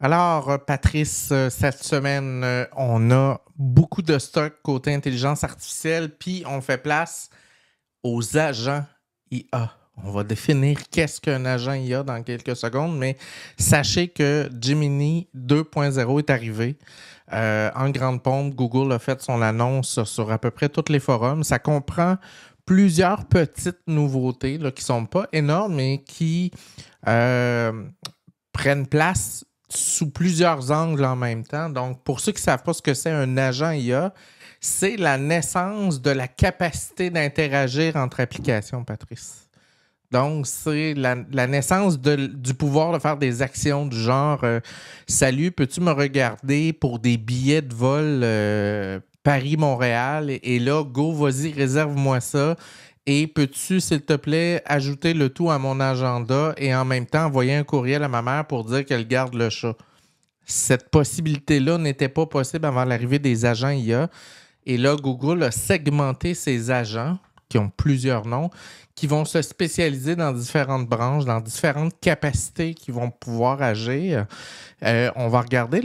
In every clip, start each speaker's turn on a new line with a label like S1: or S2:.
S1: Alors, Patrice, cette semaine, on a beaucoup de stock côté intelligence artificielle, puis on fait place aux agents IA. On va définir qu'est-ce qu'un agent IA dans quelques secondes, mais sachez que Gemini 2.0 est arrivé. En grande pompe, Google a fait son annonce sur à peu près tous les forums. Ça comprend plusieurs petites nouveautés là, qui ne sont pas énormes, mais qui prennent place sous plusieurs angles en même temps. Donc, pour ceux qui ne savent pas ce que c'est un agent IA, c'est la naissance de la capacité d'interagir entre applications, Patrice. Donc, c'est la naissance du pouvoir de faire des actions du genre Salut, peux-tu me regarder pour des billets de vol Paris-Montréal? Et là, go, vas-y, réserve-moi ça. Et peux-tu, s'il te plaît, ajouter le tout à mon agenda et en même temps envoyer un courriel à ma mère pour dire qu'elle garde le chat? Cette possibilité-là n'était pas possible avant l'arrivée des agents IA. Et là, Google a segmenté ses agents, qui ont plusieurs noms, qui vont se spécialiser dans différentes branches, dans différentes capacités qui vont pouvoir agir. On va regarder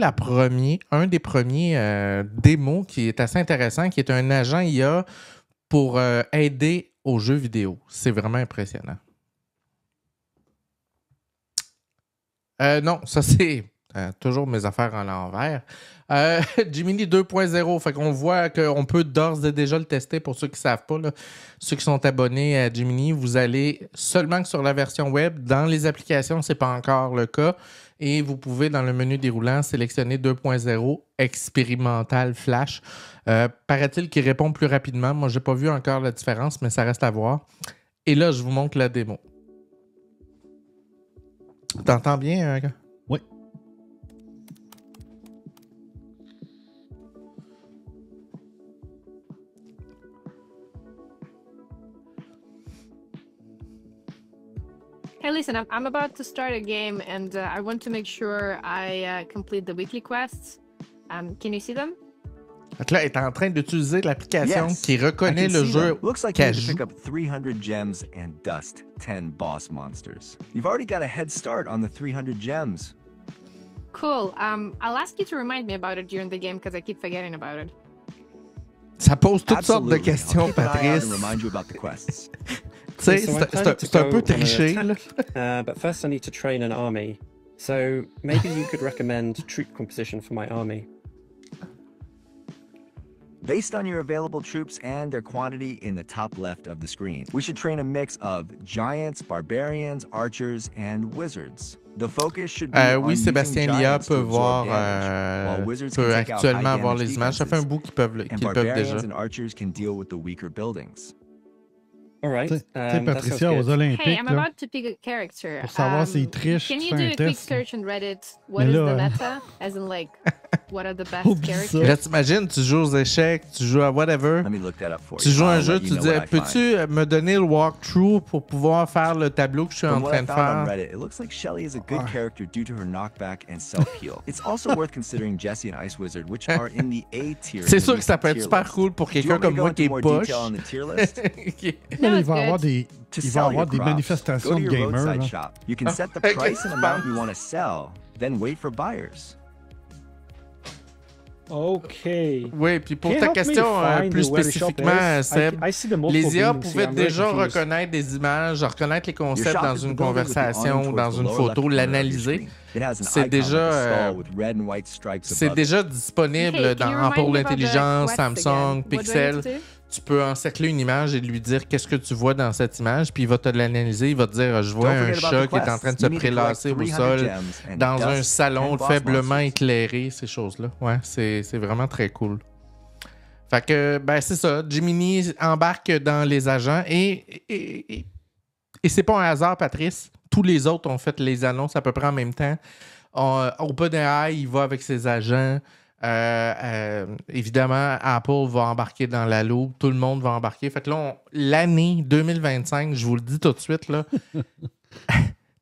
S1: un des premiers démos qui est assez intéressant, qui est un agent IA pour aider aux jeux vidéo. C'est vraiment impressionnant. Non, ça c'est toujours mes affaires à l'envers. Gemini 2.0, fait qu'on voit qu'on peut d'ores et déjà le tester pour ceux qui ne savent pas. Là. Ceux qui sont abonnés à Gemini, vous allez seulement que sur la version web. Dans les applications, ce n'est pas encore le cas. Et vous pouvez, dans le menu déroulant, sélectionner 2.0 expérimental flash. Paraît-il qu'il répond plus rapidement. Moi, je n'ai pas vu encore la différence, mais ça reste à voir. Et là, je vous montre la démo. T'entends bien, gars?
S2: Oui.
S3: Hey, listen, I'm about to start a game and I want to make sure I complete the weekly quests. Can you see them?
S1: Donc là, elle est en train d'utiliser l'application
S4: Yes,
S1: qui reconnaît
S4: I can
S1: le
S4: see
S1: jeu
S4: them. Looks like you
S1: qu'elle
S4: need to
S1: joue.
S4: pick up 300 gems and dust 10 boss monsters. You've already got a head start on the 300 gems.
S3: Cool. I'll ask you to remind me about it during the game because I keep forgetting about it.
S1: Ça pose toutes sortes de
S4: Absolutely.
S1: questions,
S4: I'll keep an eye out
S1: Patrice.
S4: and remind you about the quests.
S1: Tu sais,
S5: So I
S1: c'est
S5: plan to
S1: c'est un
S5: go
S1: peu
S5: on an
S1: triché, là.
S5: attack, but first I need to train an army. So maybe you could recommend troop composition for my army.
S4: Based on your available troops and their quantity in the top left of the screen, we should train a mix of giants, barbarians, archers, and wizards. The focus should be on
S1: Oui,
S4: using
S1: Sébastien Lia
S4: giants to
S1: peut
S4: absorb
S1: voir,
S4: damage, while wizards
S1: peut
S4: can take out
S1: actuellement
S4: high
S1: voir
S4: damage
S1: les images. Ça fait un
S4: defenses,
S1: bout qu'ils
S4: and
S1: peuvent déjà.
S4: barbarians and archers can deal with the weaker buildings.
S5: All right.
S2: Tu sais,
S5: That sounds
S2: Patricia, aux
S5: good.
S2: Olympiques,
S3: Hey, I'm
S2: là,
S3: about to pick a character.
S2: pour savoir s'il triche,
S3: Can
S2: tu
S3: you
S2: fais
S3: do
S2: un
S3: a quick
S2: test.
S3: search on Reddit? What
S2: Mais
S3: is
S2: là,
S3: the meta? As in, like, what are the best
S2: Oublie ça.
S3: characters?
S1: Là, t'imagines, tu joues aux échecs, tu joues à whatever.
S4: Let me look that up for
S1: Tu
S4: you.
S1: joues à un
S4: I'll
S1: jeu,
S4: let
S1: tu
S4: you know
S1: dis
S4: what I find.
S1: peux-tu me donner le walkthrough pour pouvoir faire le tableau que je suis en
S4: From what
S1: train
S4: I
S1: de
S4: found on
S1: faire?
S4: Reddit, it looks like Shelly is a good character due to her knockback and self-heal. It's also worth considering Jessie and Ice Wizard, which are in the A tier.
S1: C'est
S4: in the
S1: sûr que ça
S4: recent
S1: peut être
S4: tier
S1: super
S4: list.
S1: cool pour
S4: Do you
S1: quelqu'un
S4: want me to
S1: comme
S4: go
S1: moi
S4: into
S1: qui est
S4: more
S1: push.
S4: detail on the tier list?
S3: No,
S2: il
S3: it's
S2: va
S3: good.
S2: avoir des,
S4: To
S2: il va
S4: sell your
S2: avoir des
S4: crops,
S2: manifestations
S4: go to
S2: de
S4: your
S2: gamers.
S4: roadside
S2: Là.
S4: shop. You can set the
S1: Okay,
S4: price and amount
S1: fine.
S4: you want to sell, then wait for buyers.
S5: Okay.
S1: Oui, puis pour
S5: Can you
S1: ta
S5: help me
S1: question
S5: find
S1: plus
S5: where the shop
S1: spécifiquement,
S5: is?
S1: Seb,
S5: I see the multiple
S1: les IA
S5: buildings here.
S1: pouvaient
S5: I'm very
S1: déjà
S5: confused.
S1: reconnaître des images, reconnaître les
S4: Your
S1: concepts
S4: shop
S1: dans
S4: is the
S1: une
S4: building with the awning
S1: conversation,
S4: towards
S1: dans
S4: the
S1: une
S4: lower
S1: photo,
S4: left corner of your
S1: l'analyser.
S4: screen. It has an
S1: C'est
S4: icon
S1: déjà,
S4: like a skull with red and white stripes
S1: C'est
S4: above it.
S1: déjà disponible
S3: Okay, can you remind
S1: pour
S3: me about the
S1: l'intelligence,
S3: quests again?
S1: Samsung,
S3: What do I need
S1: Pixel.
S3: to do?
S1: Tu peux encercler une image et lui dire qu'est-ce que tu vois dans cette image, puis il va te l'analyser. Il va te dire je vois
S4: Don't
S1: un
S4: forget about
S1: chat
S4: the
S1: qui est en train de
S4: quests.
S1: se
S4: You need to collect
S1: prélasser au
S4: 300
S1: sol
S4: gems and
S1: dans un
S4: dust
S1: salon
S4: 10 boss
S1: faiblement
S4: monsters.
S1: éclairé, ces choses-là. Ouais, c'est vraiment très cool. Fait que, ben, c'est ça. Gemini embarque dans les agents et c'est pas un hasard, Patrice. Tous les autres ont fait les annonces à peu près en même temps. OpenAI, il va avec ses agents. Évidemment, Apple va embarquer dans la loupe. Tout le monde va embarquer. Fait que là, l'année 2025, je vous le dis tout de suite, là,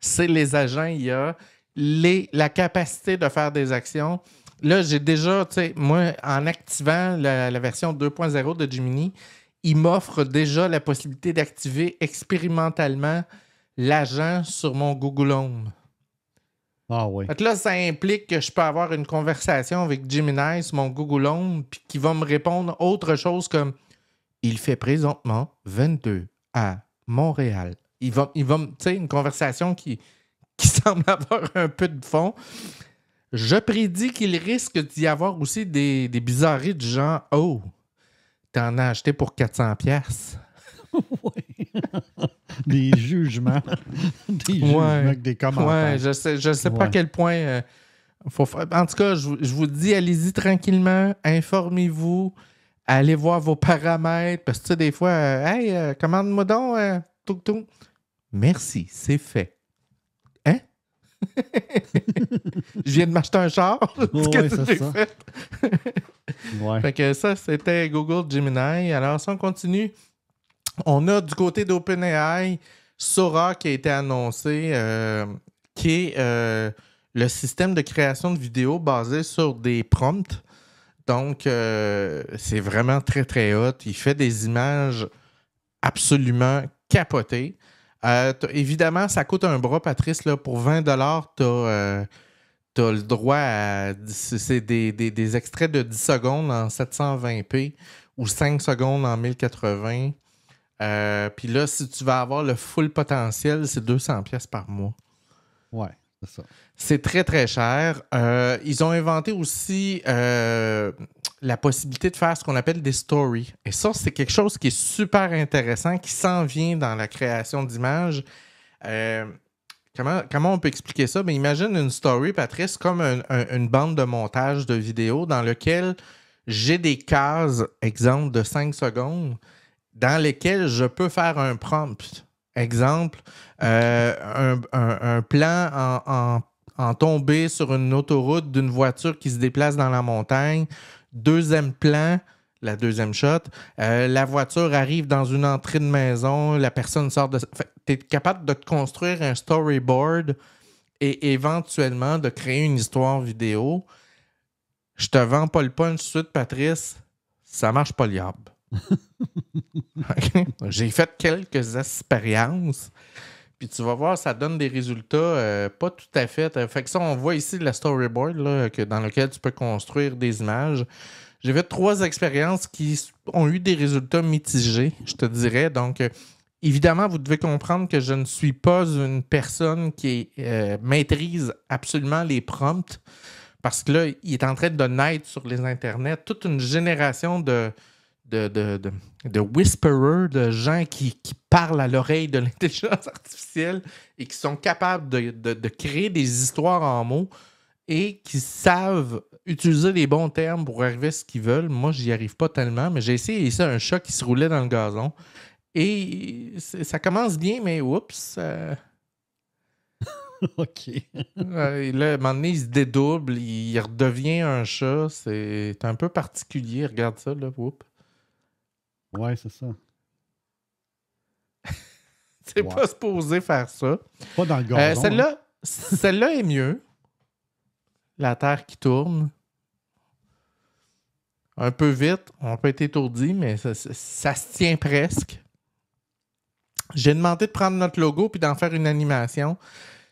S1: c'est les agents IA, la capacité de faire des actions. Là, j'ai déjà, tu sais, moi, en activant la version 2.0 de Gemini, il m'offre déjà la possibilité d'activer expérimentalement l'agent sur mon Google Home.
S2: Ah oui.
S1: Fait que là, ça implique que je peux avoir une conversation avec Gemini sur mon Google Home puis qui va me répondre autre chose comme « Il fait présentement 22 à Montréal. » Il va tu sais, une conversation qui semble avoir un peu de fond. Je prédis qu'il risque d'y avoir aussi des bizarreries du genre « Oh, t'en as acheté pour 400 pièces.
S2: Oui. Des jugements. Des jugements avec des commentaires.
S1: Ouais, je sais pas à quel point faut faire. En tout cas, je vous dis, allez-y tranquillement, informez-vous, allez voir vos paramètres, parce que tu sais, des fois, hey, commande-moi donc, touk touk. Merci, c'est fait. Hein? Je viens de m'acheter un char.
S2: Ouais, c'est ça. Ouais.
S1: Fait que ça, c'était Google Gemini. Alors, si on continue, on a du côté d'OpenAI Sora qui a été annoncé, qui est le système de création de vidéos basé sur des prompts. Donc, c'est vraiment très, très hot. Il fait des images absolument capotées. Évidemment, ça coûte un bras, Patrice. Là, pour 20 tu as le droit à... C'est des extraits de 10 secondes en 720p ou 5 secondes en 1080. Puis là, si tu vas avoir le full potentiel, c'est 200 pièces par mois.
S2: Ouais, c'est ça.
S1: C'est très, très cher. Ils ont inventé aussi la possibilité de faire ce qu'on appelle des stories. Et ça, c'est quelque chose qui est super intéressant, qui s'en vient dans la création d'images. Comment on peut expliquer ça? Bien, imagine une story, Patrice, comme une bande de montage de vidéo dans lequel j'ai des cases, exemple, de 5 secondes, dans lesquelles je peux faire un prompt. Exemple, un plan en tombée sur une autoroute d'une voiture qui se déplace dans la montagne. Deuxième plan, la deuxième shot, la voiture arrive dans une entrée de maison, la personne sort de... Tu es capable de te construire un storyboard et éventuellement de créer une histoire vidéo. Je te vends pas le punch tout de suite, Patrice. Ça marche pas le diable. J'ai fait quelques expériences. Puis tu vas voir, ça donne des résultats pas tout à fait. Fait que ça, on voit ici la storyboard là, dans lequel tu peux construire des images. J'ai fait 3 expériences qui ont eu des résultats mitigés, je te dirais. Donc, évidemment, vous devez comprendre que je ne suis pas une personne qui maîtrise absolument les prompts parce que là, il est en train de naître sur les internets toute une génération de whisperers, de gens qui parlent à l'oreille de l'intelligence artificielle et qui sont capables de créer des histoires en mots et qui savent utiliser les bons termes pour arriver à ce qu'ils veulent. Moi, j'y arrive pas tellement, mais j'ai essayé ici un chat qui se roulait dans le gazon. Et ça commence bien, mais oups.
S2: OK.
S1: Là, à un moment donné, il se dédouble, il redevient un chat. C'est un peu particulier. Regarde ça, là. Oups.
S2: Ouais, c'est ça.
S1: C'est pas supposé faire ça.
S2: Pas dans le gazon.
S1: Celle-là est mieux. La Terre qui tourne. Un peu vite. On peut être étourdi, mais ça se tient presque. J'ai demandé de prendre notre logo puis d'en faire une animation.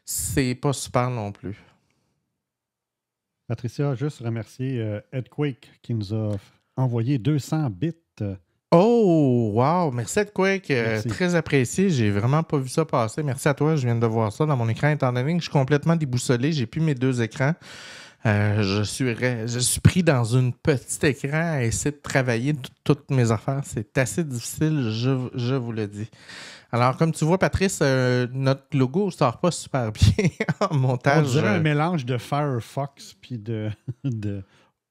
S1: C'est pas super non plus.
S2: Patricia, juste remercier Edquake qui nous a envoyé 200 bits.
S1: Oh, wow! Merci Edquake.
S2: Merci.
S1: Très apprécié. J'ai vraiment pas vu ça passer. Merci à toi. Je viens de voir ça dans mon écran. Étant donné que je suis complètement déboussolé, j'ai plus mes 2 écrans. Je suis pris dans une petite écran à essayer de travailler toutes mes affaires. C'est assez difficile, je vous le dis. Alors, comme tu vois, Patrice, notre logo ne sort pas super bien en montage.
S2: On dirait un mélange de Firefox puis de...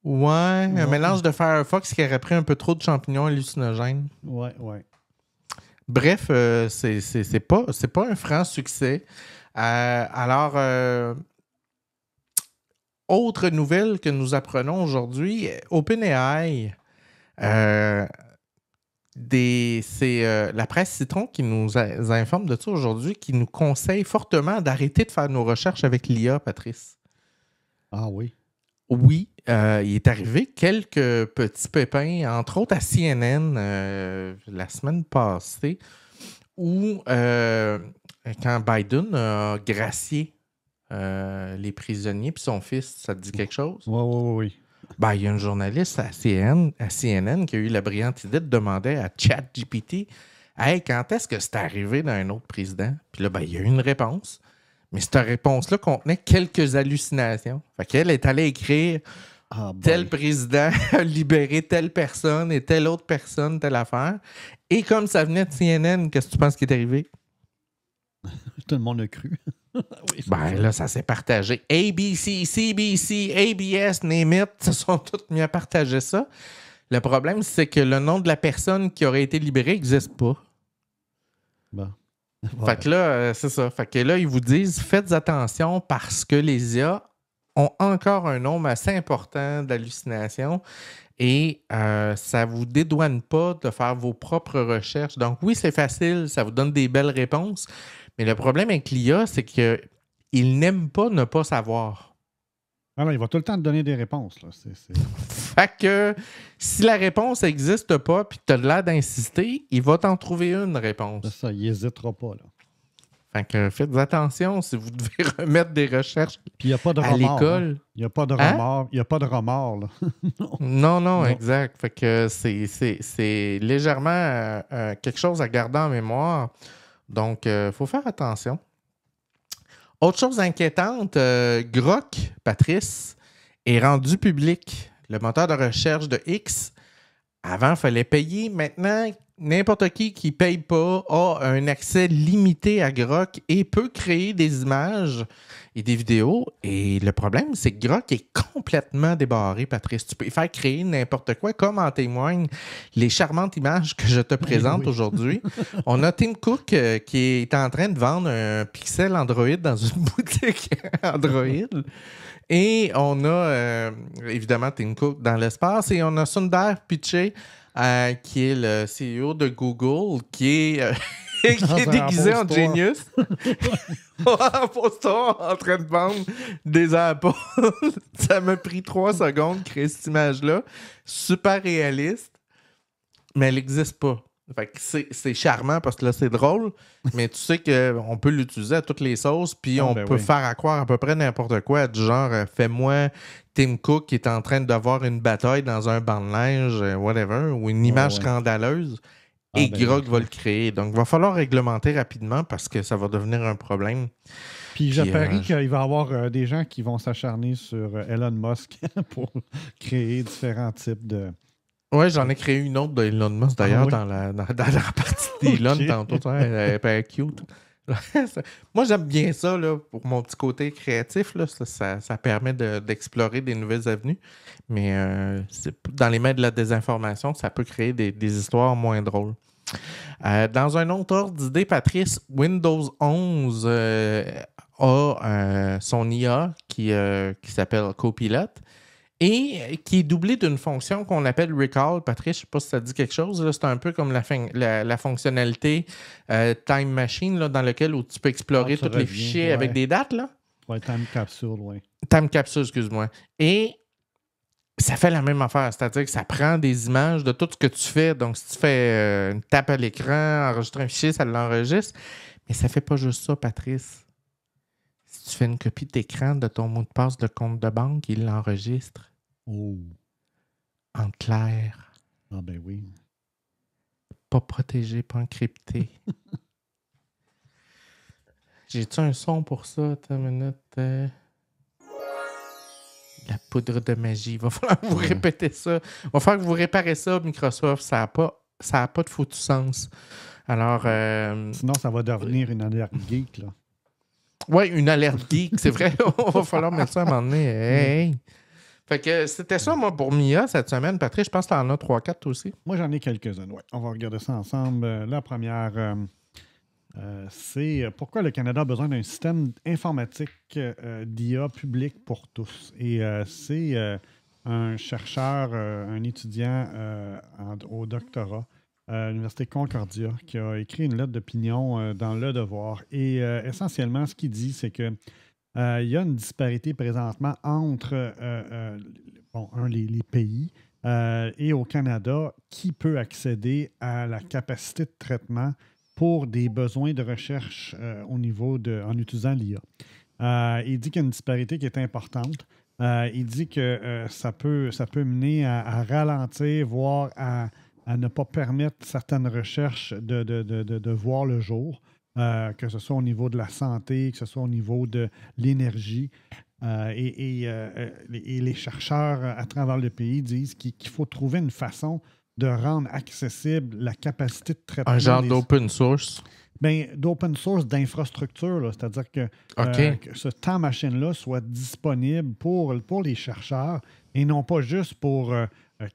S1: Ouais, un mélange de Firefox qui aurait pris un peu trop de champignons hallucinogènes.
S2: Ouais.
S1: Bref, c'est pas un franc succès. Alors, autre nouvelle que nous apprenons aujourd'hui, OpenAI, c'est la presse Citron qui nous informe de ça aujourd'hui, qui nous conseille fortement d'arrêter de faire nos recherches avec l'IA, Patrice.
S2: Ah oui?
S1: Oui, il est arrivé quelques petits pépins, entre autres à CNN la semaine passée, où quand Biden a gracié les prisonniers, puis son fils, ça te dit quelque chose?
S2: Oui.
S1: Ben, il y a une journaliste à CNN qui a eu la brillante idée de demander à ChatGPT « Hey, quand est-ce que c'est arrivé d'un autre président? » Puis là, ben, il y a eu une réponse. Mais cette réponse-là contenait quelques hallucinations. Fait qu'elle est allée écrire tel président a libéré telle personne et telle autre personne, telle affaire. Et comme ça venait de CNN, qu'est-ce que tu penses qui est arrivé?
S2: Tout le monde a cru.
S1: Oui, ben là, ça s'est partagé. ABC, CBC, ABS, name it, se sont tous mis à partager ça. Le problème, c'est que le nom de la personne qui aurait été libérée n'existe pas.
S2: Bon.
S1: Fait que là, c'est ça. Fait que là, ils vous disent, faites attention parce que les IA ont encore un nombre assez important d'hallucinations et ça ne vous dédouane pas de faire vos propres recherches. Donc oui, c'est facile, ça vous donne des belles réponses, mais le problème avec l'IA, c'est qu'il n'aime pas ne pas savoir.
S2: Alors, il va tout le temps te donner des réponses. Là.
S1: Fait que si la réponse n'existe pas puis que tu as l'air d'insister, il va t'en trouver une réponse.
S2: C'est ça, il n'hésitera pas. Là.
S1: Fait que faites attention si vous devez remettre des recherches
S2: puis il n'y a pas de
S1: à
S2: remords.
S1: l'école.
S2: Hein? Il n'y a pas de remords. Il n'y a pas de remords. Là.
S1: Non, exact. Fait que c'est légèrement quelque chose à garder en mémoire. Donc, il faut faire attention. Autre chose inquiétante, Grok, Patrice, est rendu public. Le moteur de recherche de X, avant, il fallait payer. Maintenant, n'importe qui ne paye pas a un accès limité à Grok et peut créer des images et des vidéos. Et le problème, c'est que Grok est complètement débarré, Patrice. Tu peux y faire créer n'importe quoi, comme en témoignent les charmantes images que je te présente aujourd'hui. On a Tim Cook qui est en train de vendre un Pixel Android dans une boutique Android. Et on a, évidemment, Tim Cook dans l'espace. Et on a Sundar Pichai, qui est le CEO de Google, qui est déguisé en Genius. En postant, en train de vendre des Apples. Ça m'a pris 3 secondes de créer cette image-là. Super réaliste, mais elle n'existe pas. Fait que c'est charmant parce que là, c'est drôle, mais tu sais qu'on peut l'utiliser à toutes les sauces, puis on peut faire à croire à peu près n'importe quoi, du genre fais-moi Tim Cook qui est en train d'avoir une bataille dans un banc de neige, whatever, ou une image scandaleuse, et Grok va le créer. Donc, il va falloir réglementer rapidement parce que ça va devenir un problème.
S2: Puis je parie qu'il va y avoir des gens qui vont s'acharner sur Elon Musk pour créer différents types de...
S1: Oui, j'en ai créé une autre d'Elon Musk, d'ailleurs, dans la partie d'Elon tantôt. Elle est cute. Moi, j'aime bien ça, là, pour mon petit côté créatif. Là, ça permet d'explorer des nouvelles avenues. Mais dans les mains de la désinformation, ça peut créer des histoires moins drôles. Dans un autre ordre d'idée, Patrice, Windows 11 a son IA qui s'appelle Copilot. Et qui est doublé d'une fonction qu'on appelle Recall. Patrice, je ne sais pas si ça te dit quelque chose. Là, c'est un peu comme la fonctionnalité Time Machine, là, dans laquelle où tu peux explorer tous les fichiers avec des dates.
S2: Oui, Time Capsule, oui.
S1: Time Capsule, excuse-moi. Et ça fait la même affaire. C'est-à-dire que ça prend des images de tout ce que tu fais. Donc, si tu fais une tape à l'écran, enregistrer un fichier, ça l'enregistre. Mais ça ne fait pas juste ça, Patrice. Si tu fais une copie d'écran de ton mot de passe de compte de banque, il l'enregistre.
S2: Oh.
S1: En clair.
S2: Ah ben oui.
S1: Pas protégé, pas encrypté. J'ai-tu un son pour ça? Attends une minute. La poudre de magie. Il va falloir que vous répétez ça. Il va falloir que vous réparez ça, Microsoft. Ça n'a pas de foutu sens. Alors...
S2: Sinon, ça va devenir une alerte geek, là.
S1: Oui, une alerte geek, c'est vrai. On va falloir mettre ça à un moment donné. Hey. Fait que c'était ça, moi, pour Mia cette semaine. Patrick, je pense que tu en as 3-4 aussi.
S2: Moi, j'en ai quelques-unes, oui. On va regarder ça ensemble. La première, c'est pourquoi le Canada a besoin d'un système informatique d'IA public pour tous. Et c'est un chercheur, un étudiant au doctorat à l'Université Concordia qui a écrit une lettre d'opinion dans Le Devoir. Et essentiellement, ce qu'il dit, c'est que il y a une disparité présentement entre les pays et au Canada qui peut accéder à la capacité de traitement pour des besoins de recherche en utilisant l'IA. Il dit qu'il y a une disparité qui est importante. Il dit que ça peut mener à ralentir, voire à ne pas permettre certaines recherches de voir le jour, que ce soit au niveau de la santé, que ce soit au niveau de l'énergie. Et les chercheurs à travers le pays disent qu'il faut trouver une façon de rendre accessible la capacité de traitement.
S1: Un genre d'open source.
S2: Bien, d'open source, d'infrastructure, là. C'est-à-dire que ce temps machine-là soit disponible pour les chercheurs et non pas juste pour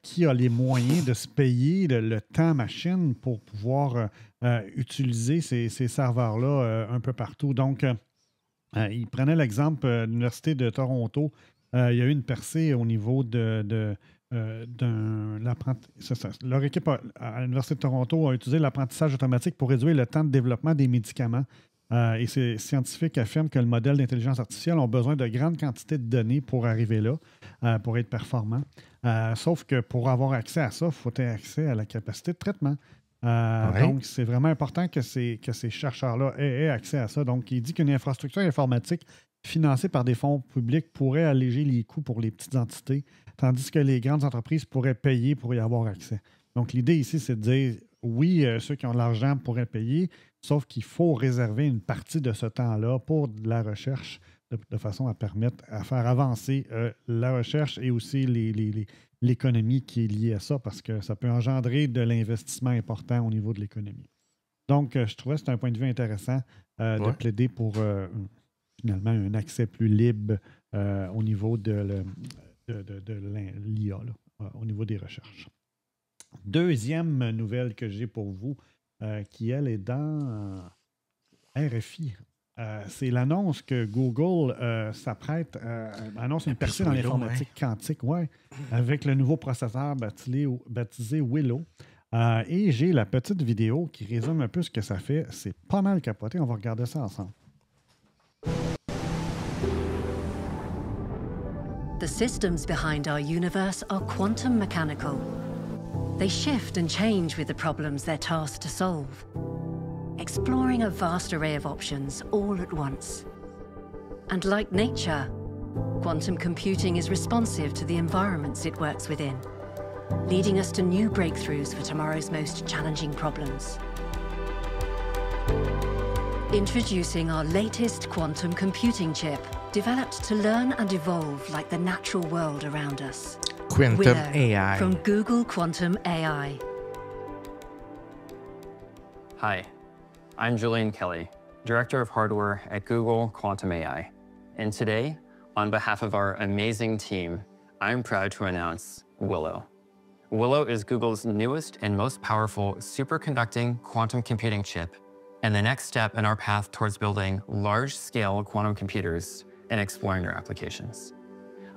S2: qui a les moyens de se payer le temps machine pour pouvoir utiliser ces serveurs-là un peu partout. Donc, il prenait l'exemple de l'Université de Toronto. Il y a eu une percée au niveau leur équipe à l'Université de Toronto a utilisé l'apprentissage automatique pour réduire le temps de développement des médicaments. Et ces scientifiques affirment que le modèle d'intelligence artificielle ont besoin de grandes quantités de données pour arriver là, pour être performants. Sauf que pour avoir accès à ça, il faut avoir accès à la capacité de traitement. Donc, c'est vraiment important que ces chercheurs-là aient accès à ça. Donc, il dit qu'une infrastructure informatique financée par des fonds publics pourrait alléger les coûts pour les petites entités, tandis que les grandes entreprises pourraient payer pour y avoir accès. Donc, l'idée ici, c'est de dire, oui, ceux qui ont de l'argent pourraient payer, sauf qu'il faut réserver une partie de ce temps-là pour de la recherche de façon à permettre à faire avancer la recherche et aussi l'économie qui est liée à ça, parce que ça peut engendrer de l'investissement important au niveau de l'économie. Donc, je trouvais que c'était un point de vue intéressant de plaider pour finalement un accès plus libre au niveau de l'IA, au niveau des recherches. Deuxième nouvelle que j'ai pour vous, qui, elle, est dans RFI. C'est l'annonce que Google s'apprête annonce une percée dans l'informatique quantique, avec le nouveau processeur baptisé Willow. Et j'ai la petite vidéo qui résume un peu ce que ça fait. C'est pas mal capoté. On va regarder ça ensemble.
S6: The systems behind our universe are quantum mechanical. They shift and change with the problems they're tasked to solve, exploring a vast array of options all at once. And like nature, quantum computing is responsive to the environments it works within, leading us to new breakthroughs for tomorrow's most challenging problems. Introducing our latest quantum computing chip, developed to learn and evolve like the natural world around us.
S1: Quantum
S6: Willow,
S1: AI.
S6: from Google Quantum AI.
S7: Hi, I'm Julian Kelly, Director of Hardware at Google Quantum AI. And today, on behalf of our amazing team, I'm proud to announce Willow. Willow is Google's newest and most powerful superconducting quantum computing chip, and the next step in our path towards building large-scale quantum computers and exploring their applications.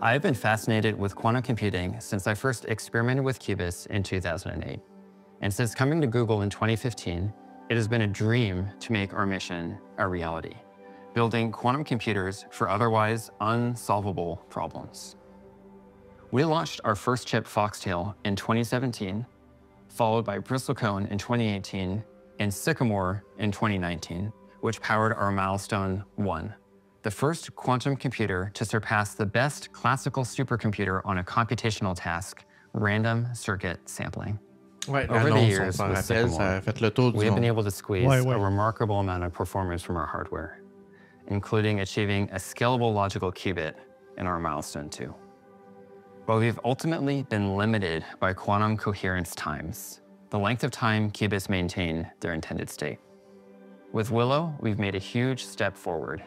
S7: I have been fascinated with quantum computing since I first experimented with qubits in 2008. And since coming to Google in 2015, it has been a dream to make our mission a reality, building quantum computers for otherwise unsolvable problems. We launched our first chip, Foxtail, in 2017, followed by Bristlecone in 2018, and Sycamore in 2019, which powered our milestone 1. The first quantum computer to surpass the best classical supercomputer on a computational task, random circuit sampling. Over the years with Sycamore, we have been able to squeeze a remarkable amount of performance from our hardware, including achieving a scalable logical qubit in our milestone 2. But we've ultimately been limited by quantum coherence times, the length of time qubits maintain their intended state. With Willow, we've made a huge step forward.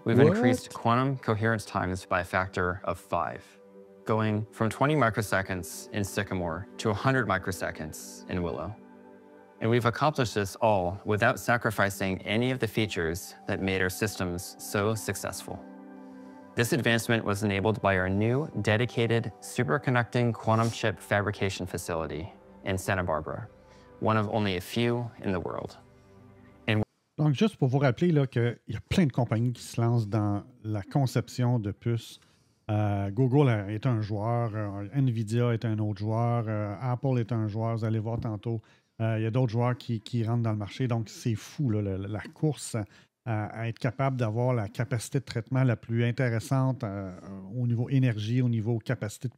S7: We've increased quantum coherence times by a factor of 5, going from 20 microseconds in Sycamore to 100 microseconds in Willow. And we've accomplished this all without sacrificing any of the features that made our systems so successful. This advancement was enabled by our new dedicated superconducting quantum chip fabrication facility in Santa Barbara, one of only a few in the world.
S2: Donc, juste pour vous rappeler qu'il y a plein de compagnies qui se lancent dans la conception de puces. Google est un joueur, Nvidia est un autre joueur, Apple est un joueur, vous allez voir tantôt. Il y a d'autres joueurs qui rentrent dans le marché. Donc, c'est fou, là, la course à être capable d'avoir la capacité de traitement la plus intéressante au niveau énergie, au niveau capacité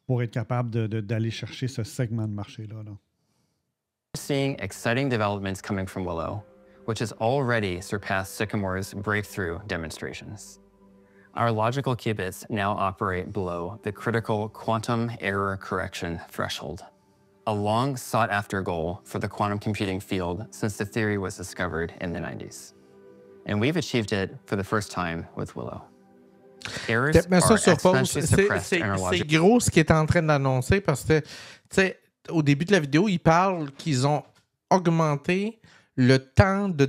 S2: pour être capable d'aller chercher ce segment de marché-là. Là.
S7: We're seeing exciting developments coming from Willow, which has already surpassed Sycamore's breakthrough demonstrations. Our logical qubits now operate below the critical quantum error correction threshold, a long sought-after goal for the quantum computing field since the theory was discovered in the 90s. And we've achieved it for the first time with Willow. Errors
S1: Mais ça
S7: are
S1: sur pause,
S7: exponentially suppressed in our
S1: c'est
S7: logic.
S1: gros ce qu'il est en train d'annoncer parce que, tu sais, au début de la vidéo, il parle qu'ils ont augmenté le temps de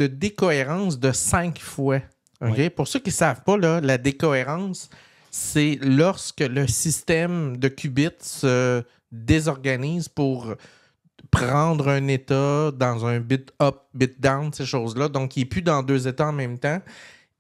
S1: décohérence de 5 fois. Okay? Oui. Pour ceux qui ne savent pas, là, la décohérence, c'est lorsque le système de qubits se désorganise pour prendre un état dans un bit up, bit down, ces choses-là. Donc, il n'est plus dans 2 états en même temps.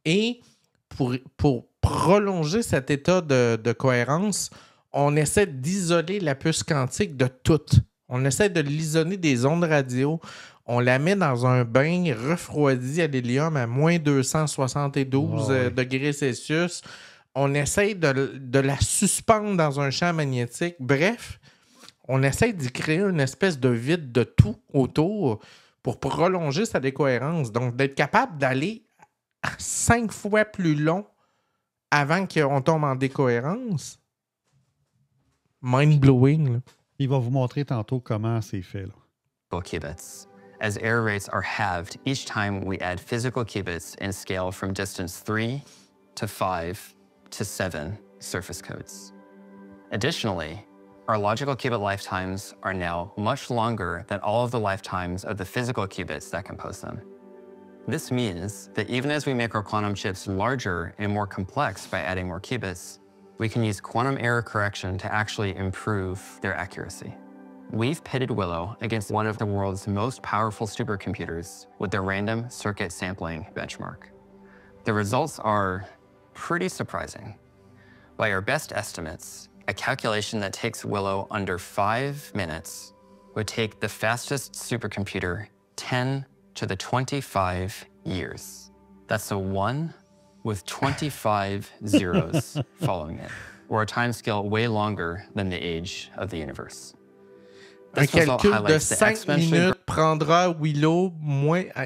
S1: Et pour prolonger cet état de cohérence, on essaie d'isoler la puce quantique de tout. On essaie de l'isoler des ondes radio. On la met dans un bain refroidi à l'hélium à moins 272 degrés Celsius. On essaie de la suspendre dans un champ magnétique. Bref, on essaie d'y créer une espèce de vide de tout autour pour prolonger sa décohérence. Donc, d'être capable d'aller à 5 fois plus long avant qu'on tombe en décohérence. Mind-blowing. Là.
S2: Il va vous montrer tantôt comment c'est fait. Là.
S7: Qubits, as error rates are halved each time we add physical qubits in scale from distance 3 to 5 to 7 surface codes. Additionally, our logical qubit lifetimes are now much longer than all of the lifetimes of the physical qubits that compose them. This means that even as we make our quantum chips larger and more complex by adding more qubits, we can use quantum error correction to actually improve their accuracy. We've pitted Willow against one of the world's most powerful supercomputers with the random circuit sampling benchmark. The results are pretty surprising. By our best estimates, a calculation that takes Willow under 5 minutes would take the fastest supercomputer 10 to the 25 years. That's a 1 with 25 zeros following it, or a timescale way longer than the age of the universe.
S1: Un calcul de 5 minutes prendra Willow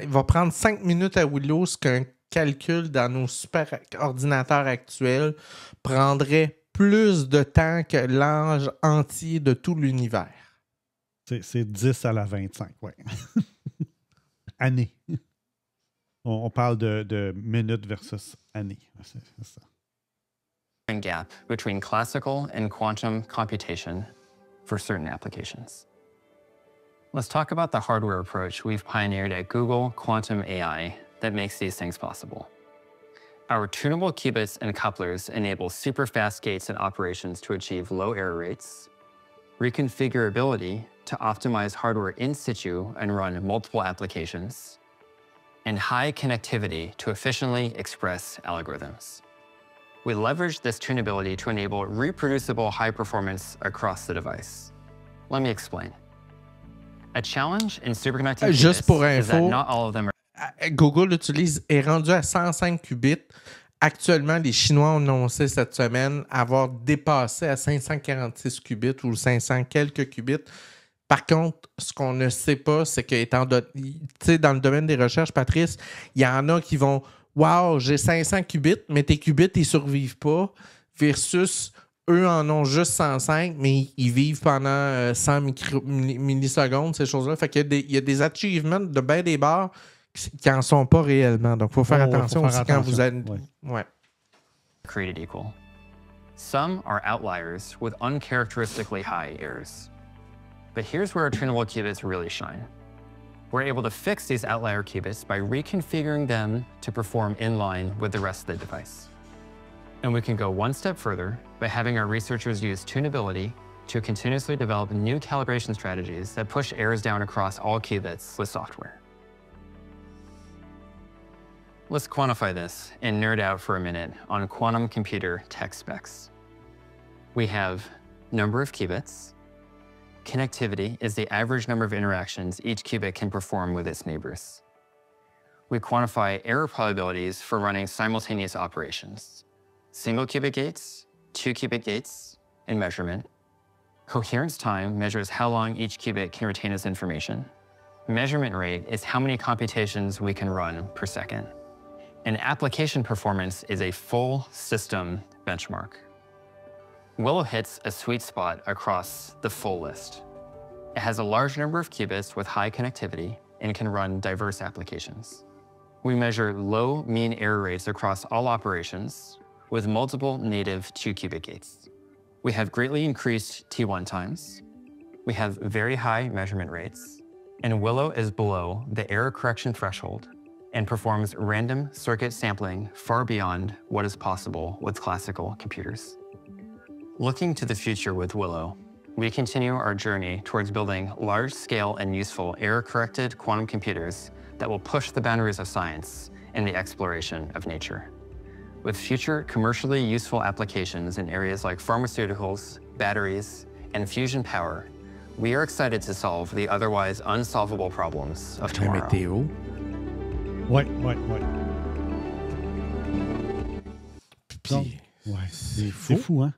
S1: il va prendre 5 minutes à Willow, ce qu'un calcul dans nos super ordinateurs actuels prendrait plus de temps que l'âge entier de tout l'univers.
S2: C'est 10 à la 25, oui. Années. On parle de minutes versus années. C'est ça.
S7: Gap between classical and quantum computation for certain applications. Let's talk about the hardware approach we've pioneered at Google Quantum AI that makes these things possible. Our tunable qubits and couplers enable super fast gates and operations to achieve low error rates, reconfigurability to optimize hardware in situ and run multiple applications, and high connectivity to efficiently express algorithms. We leverage this tunability to enable reproducible high performance across the device. Let me explain. A challenge in superconducting qubits is that not all of them are...
S1: Google est rendu à 105 qubits. Actuellement, les Chinois ont annoncé cette semaine avoir dépassé à 546 qubits ou 500 quelques qubits. Par contre, ce qu'on ne sait pas, c'est que dans le domaine des recherches, Patrice, il y en a qui vont « Wow, j'ai 500 qubits, mais tes qubits, ils ne survivent pas. » Versus, eux en ont juste 105, mais ils vivent pendant 100 millisecondes, ces choses-là. Fait qu'il y a des achievements de bien des barres qui n'en sont pas réellement. Donc, il faut faire attention aussi quand vous allez... Ouais.
S7: Created equal. Some are outliers with uncharacteristically high errors. But here's where our tunable qubits really shine. We're able to fix these outlier qubits by reconfiguring them to perform in line with the rest of the device. And we can go one step further by having our researchers use tunability to continuously develop new calibration strategies that push errors down across all qubits with software. Let's quantify this and nerd out for a minute on quantum computer tech specs. We have number of qubits. Connectivity is the average number of interactions each qubit can perform with its neighbors. we quantify error probabilities for running simultaneous operations. Single qubit gates, 2 qubit gates, and measurement. Coherence time measures how long each qubit can retain its information. Measurement rate is how many computations we can run per second. And application performance is a full system benchmark. Willow hits a sweet spot across the full list. It has a large number of qubits with high connectivity and can run diverse applications. We measure low mean error rates across all operations with multiple native 2 qubit gates. We have greatly increased T1 times. We have very high measurement rates, and Willow is below the error correction threshold and performs random circuit sampling far beyond what is possible with classical computers. Looking to the future with Willow, we continue our journey towards building large-scale and useful error-corrected quantum computers that will push the boundaries of science and the exploration of nature. With future commercially useful applications in areas like pharmaceuticals, batteries, and fusion power, we are excited to solve the otherwise unsolvable problems of
S1: La
S7: tomorrow.
S1: météo.
S2: Ouais.
S1: Puis,
S2: Ouais,
S1: c'est
S2: c'est fou, hein?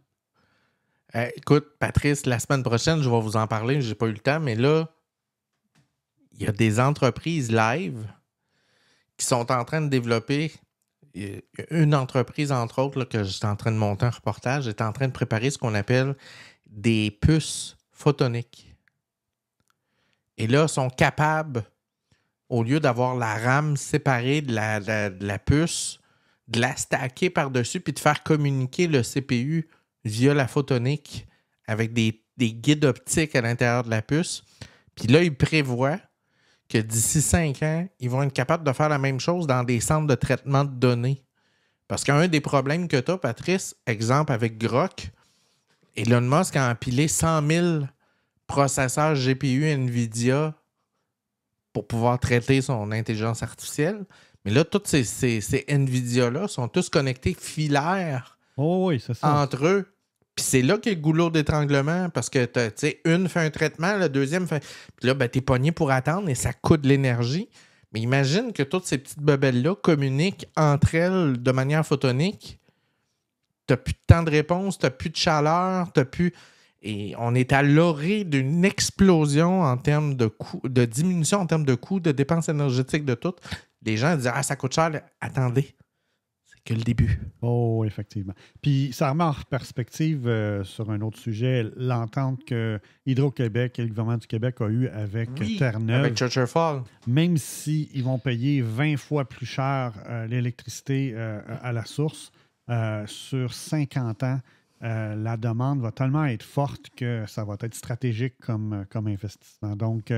S1: écoute, Patrice, la semaine prochaine, je vais vous en parler. J'ai pas eu le temps, mais là, il y a des entreprises live qui sont en train de développer. Une entreprise, entre autres, là, que j'étais en train de monter un reportage, est en train de préparer ce qu'on appelle des puces photoniques. Et là, sont capables, au lieu d'avoir la RAM séparée de la puce, de la stacker par-dessus puis de faire communiquer le CPU via la photonique avec des guides optiques à l'intérieur de la puce. Puis là, ils prévoient que d'ici 5 ans, ils vont être capables de faire la même chose dans des centres de traitement de données. Parce qu'un des problèmes que tu as, Patrice, exemple avec Grok, Elon Musk a empilé 100 000 processeurs GPU NVIDIA pour pouvoir traiter son intelligence artificielle. Mais là, tous ces NVIDIA-là sont tous connectés filaires
S2: Oui, c'est ça.
S1: entre eux. Puis c'est là qu'il y a le goulot d'étranglement parce que, tu sais, une fait un traitement, le deuxième fait... Puis là, ben, t'es pogné pour attendre et ça coûte de l'énergie. Mais imagine que toutes ces petites bebelles-là communiquent entre elles de manière photonique. T'as plus de temps de réponse, t'as plus de chaleur, t'as plus... Et on est à l'orée d'une explosion en termes de coûts, de diminution en termes de coûts, de dépenses énergétiques, de tout. Les gens disent « Ah, ça coûte cher. » Attendez, c'est que le début.
S2: Oh, effectivement. Puis ça remet en perspective sur un autre sujet, l'entente que Hydro-Québec et le gouvernement du Québec a eue avec Terre-Neuve.
S1: Avec Churchill Falls.
S2: Même s'ils vont payer 20 fois plus cher l'électricité à la source, sur 50 ans, la demande va tellement être forte que ça va être stratégique comme investissement. Donc,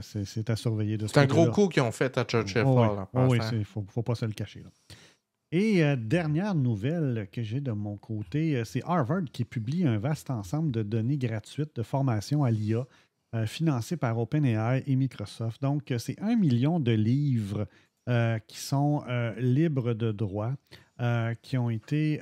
S2: c'est à surveiller de ce
S1: C'est un gros
S2: côté-là.
S1: coup qu'ils ont fait à Churchill
S2: Oh,
S1: Falls.
S2: oui, oui, il ne faut pas se le cacher. Là. Et dernière nouvelle que j'ai de mon côté, c'est Harvard qui publie un vaste ensemble de données gratuites de formation à l'IA financées par OpenAI et Microsoft. Donc, c'est 1 million de livres qui sont libres de droit, qui ont été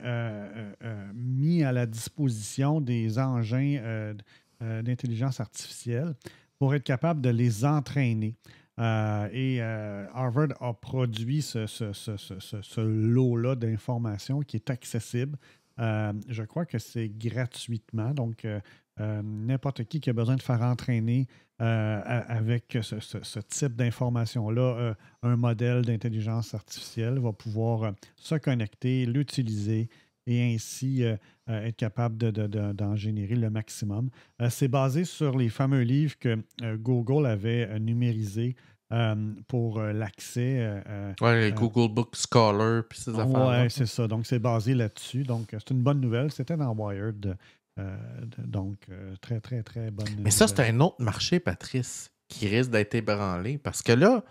S2: mis à la disposition des engins d'intelligence artificielle pour être capable de les entraîner. Harvard a produit ce lot-là d'informations qui est accessible. Je crois que c'est gratuitement. Donc, n'importe qui a besoin de faire entraîner avec ce type d'informations-là un modèle d'intelligence artificielle va pouvoir se connecter, l'utiliser et ainsi être capable d'en générer le maximum. C'est basé sur les fameux livres que Google avait numérisés pour l'accès.
S1: Les Google Book Scholar puis ces affaires-là.
S2: Oui, c'est ça. Donc, c'est basé là-dessus. Donc, c'est une bonne nouvelle. C'était dans Wired. Donc, très, très, très bonne nouvelle.
S1: Mais ça, c'est un autre marché, Patrice, qui risque d'être ébranlé. Parce que là,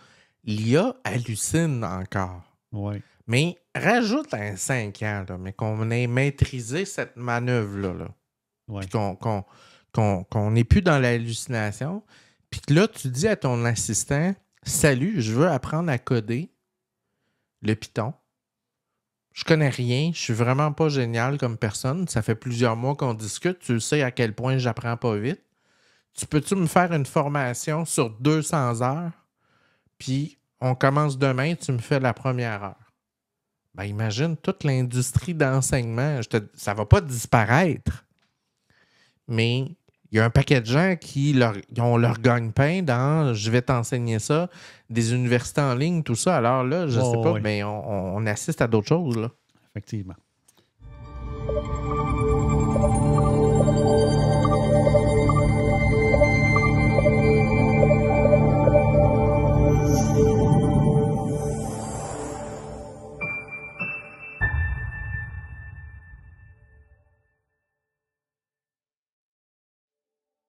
S1: l'IA hallucine encore.
S2: Oui.
S1: Mais rajoute un 5 ans, là, mais qu'on ait maîtrisé cette manœuvre-là. Là.
S2: Ouais.
S1: Puis qu'on n'est plus dans l'hallucination. Puis que là, tu dis à ton assistant, « Salut, je veux apprendre à coder le Python. Je connais rien, je suis vraiment pas génial comme personne. Ça fait plusieurs mois qu'on discute. Tu sais à quel point j'apprends pas vite. Tu peux-tu me faire une formation sur 200 heures? Puis on commence demain, tu me fais la première heure. Ben, imagine toute l'industrie d'enseignement. Ça ne va pas disparaître. Mais il y a un paquet de gens qui ont leur gagne-pain dans « je vais t'enseigner ça », des universités en ligne, tout ça. Alors là, je sais pas, mais on assiste à d'autres choses. Là.
S2: Effectivement.